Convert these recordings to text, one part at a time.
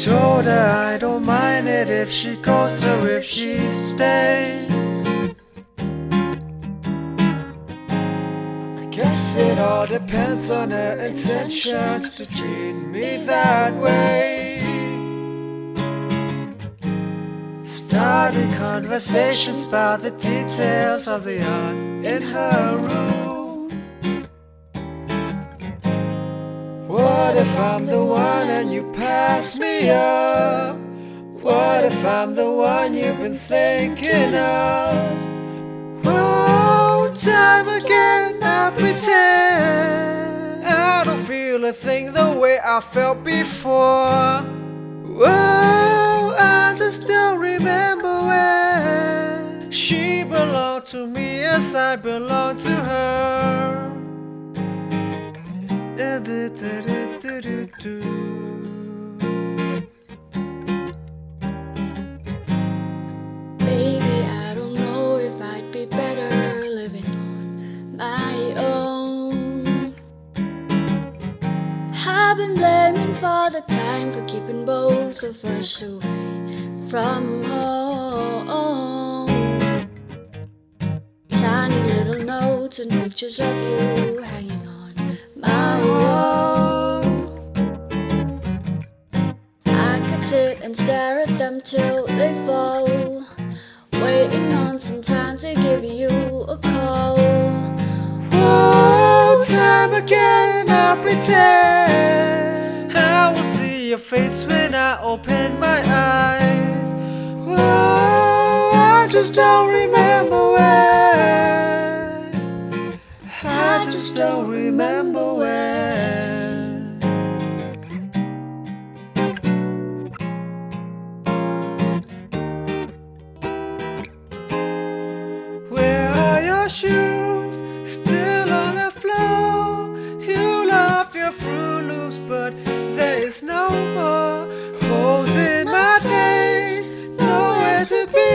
told her I don't mind it if she goes or if she stays. I guess it all depends on her intentions to treat me that way. Started conversations about the details of the art in her room. What if I'm the one and you pass me up? What if I'm the one you've been thinking of? Oh, time again I pretend I don't feel a thing the way I felt before. Whoa, I just don't remember when she belonged to me as I belonged to her. Baby, I don't know if I'd be better living on my own. I've been blaming for the time for keeping both of us away from home. Tiny little notes and pictures of you hanging on my wall. I could sit and stare at them till they fall, waiting on some time to give you a call. Oh, time again I pretend I will see your face when I open my eyes. Oh, I just don't remember when. I just don't remember when. Where are your shoes? Still on the floor. You love your Fruit Loops, but there is no more. Holes in my days, nowhere to be.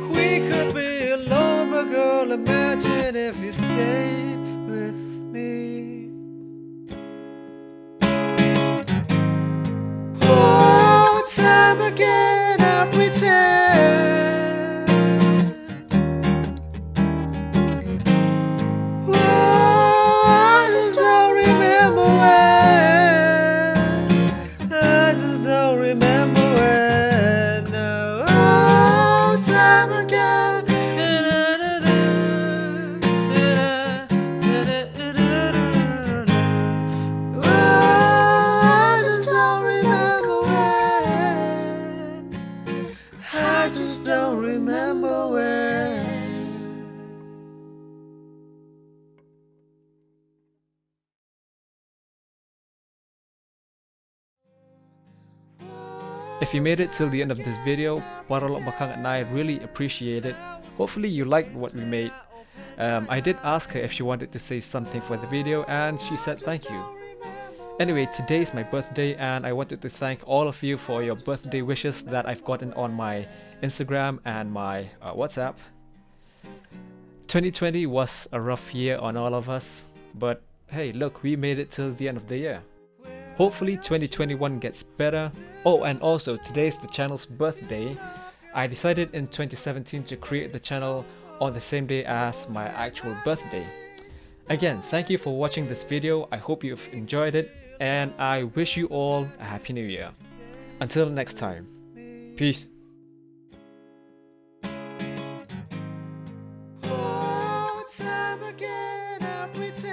We could be alone, but girl, imagine if you stayed with me. Oh, time again I pretend. Oh, I just don't remember when. I just don't remember when. No. Oh, time again. Oh, I just don't remember when. I just don't remember when. If you made it till the end of this video, ParalokBaKhang and I really appreciate it. Hopefully you liked what we made. I did ask her if she wanted to say something for the video and she said thank you. Anyway, today is my birthday and I wanted to thank all of you for your birthday wishes that I've gotten on my Instagram and my WhatsApp. 2020 was a rough year on all of us, but hey, look, we made it till the end of the year. Hopefully 2021 gets better. Oh, and also today's the channel's birthday. I decided in 2017 to create the channel on the same day as my actual birthday. Again, thank you for watching this video. I hope you've enjoyed it and I wish you all a happy new year. Until next time, peace. Oh, time again I pretend